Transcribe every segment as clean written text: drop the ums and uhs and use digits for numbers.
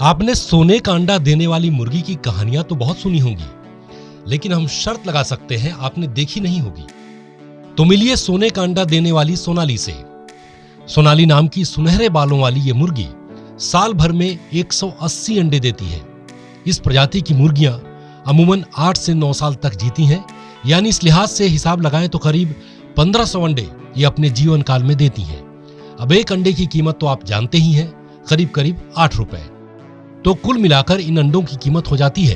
आपने सोने का अंडा देने वाली मुर्गी की कहानियां तो बहुत सुनी होंगी, लेकिन हम शर्त लगा सकते हैं आपने देखी नहीं होगी। तो मिलिए सोने का अंडा देने वाली सोनाली से। सोनाली नाम की सुनहरे बालों वाली ये मुर्गी साल भर में 180 अंडे देती है। इस प्रजाति की मुर्गियां अमूमन 8 से 9 साल तक जीती हैं, यानी इस लिहाज से हिसाब लगाएं तो करीब 1500 अंडे ये अपने जीवन काल में देती हैं। अब एक अंडे की कीमत तो आप जानते ही हैं, करीब करीब 8 रुपए। तो कुल मिलाकर इन अंडों की कीमत हो जाती है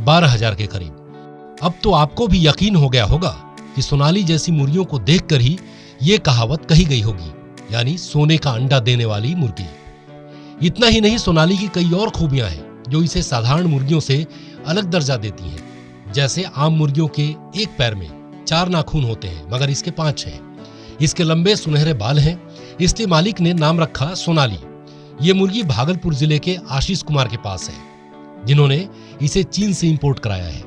12,000 के करीब। अब तो आपको भी यकीन हो गया होगा कि सोनाली जैसी मुर्गियों को देखकर ही ये कहावत कही गई होगी, यानी सोने का अंडा देने वाली मुर्गी। इतना ही नहीं, सोनाली की कई और खूबियां हैं जो इसे साधारण मुर्गियों से अलग दर्जा देती हैं। जैसे आम मुर्गियों के एक पैर में 4 नाखून होते हैं, मगर इसके 5 हैं। इसके लंबे सुनहरे बाल हैं, इसलिए मालिक ने नाम रखा सोनाली। ये मुर्गी भागलपुर जिले के आशीष कुमार के पास है, जिन्होंने इसे चीन से इंपोर्ट कराया है।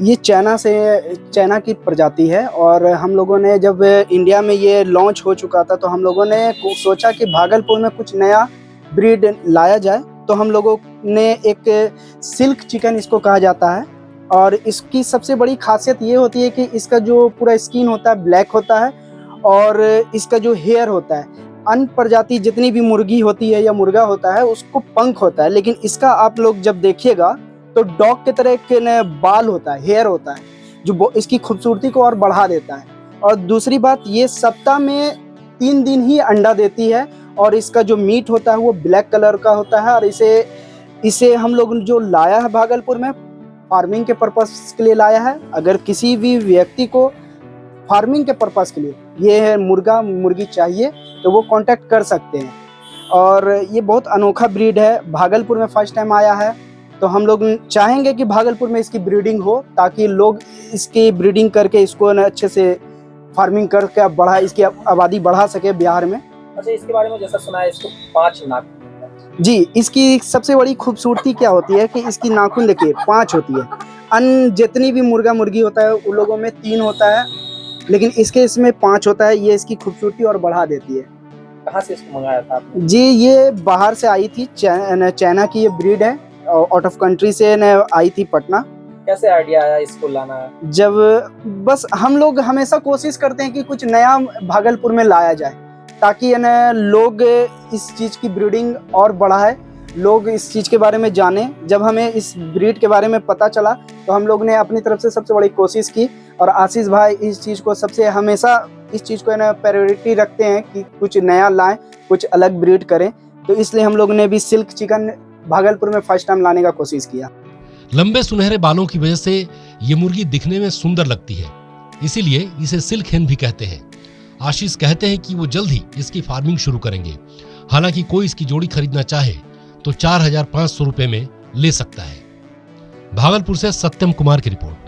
ये चाइना की प्रजाति है और हम लोगों ने जब इंडिया में ये लॉन्च हो चुका था तो हम लोगों ने सोचा कि भागलपुर में कुछ नया ब्रीड लाया जाए। तो हम लोगों ने एक सिल्क चिकन इसको कहा जाता है, और इसकी सबसे बड़ी खासियत ये होती है कि इसका जो पूरा स्किन होता है ब्लैक होता है, और इसका जो हेयर होता है, अन्य प्रजाति जितनी भी मुर्गी होती है या मुर्गा होता है उसको पंख होता है, लेकिन इसका आप लोग जब देखिएगा तो डॉग के तरह एक बाल होता है, हेयर होता है, जो इसकी खूबसूरती को और बढ़ा देता है। और दूसरी बात, ये सप्ताह में 3 दिन ही अंडा देती है, और इसका जो मीट होता है वो ब्लैक कलर का होता है। और इसे हम लोग जो लाया है भागलपुर में फार्मिंग के पर्पस के लिए लाया है। अगर किसी भी व्यक्ति को फार्मिंग के पर्पस के लिए ये मुर्गा मुर्गी चाहिए तो वो कांटेक्ट कर सकते हैं। और ये बहुत अनोखा ब्रीड है, भागलपुर में फर्स्ट टाइम आया है। तो हम लोग चाहेंगे कि भागलपुर में इसकी ब्रीडिंग हो, ताकि लोग इसकी ब्रीडिंग करके इसको अच्छे से फार्मिंग करके इसकी आबादी बढ़ा सके बिहार में। अच्छा, इसके बारे में जैसा सुना है इसको 5 नाखून जी। इसकी सबसे बड़ी खूबसूरती क्या होती है कि इसकी नाखून देखिए 5 होती है। अन्य जितनी भी मुर्गा मुर्गी होता है उन लोगों में 3 होता है, लेकिन इसमें 5 होता है। ये इसकी खूबसूरती और बढ़ा देती है। कहाँ से इसको मंगाया था आपने? जी, ये बाहर से आई थी, चाइना की ये ब्रीड है, आउट ऑफ कंट्री से आई थी, पटना। कैसे आइडिया आया इसको लाना? जब बस हम लोग हमेशा कोशिश करते हैं कि कुछ नया भागलपुर में लाया जाए, ताकि लोग इस चीज़ की ब्रीडिंग और बढ़ाए, लोग इस चीज़ के बारे में जाने। जब हमें इस ब्रीड के बारे में पता चला तो हम लोग ने अपनी तरफ से सबसे बड़ी कोशिश की, और आशीष भाई इस चीज़ को हमेशा इस चीज़ को प्रायोरिटी रखते हैं कि कुछ नया लाएं, कुछ अलग ब्रीड करें। तो इसलिए हम लोग ने भी सिल्क चिकन भागलपुर में फर्स्ट टाइम लाने का कोशिश किया। लंबे सुनहरे बालों की वजह से ये मुर्गी दिखने में सुंदर लगती है, इसीलिए इसे सिल्क हेन भी कहते हैं। आशीष कहते हैं कि वो जल्द ही इसकी फार्मिंग शुरू करेंगे। हालांकि कोई इसकी जोड़ी खरीदना चाहे तो 4,500 रुपए में ले सकता है। भागलपुर से सत्यम कुमार की रिपोर्ट।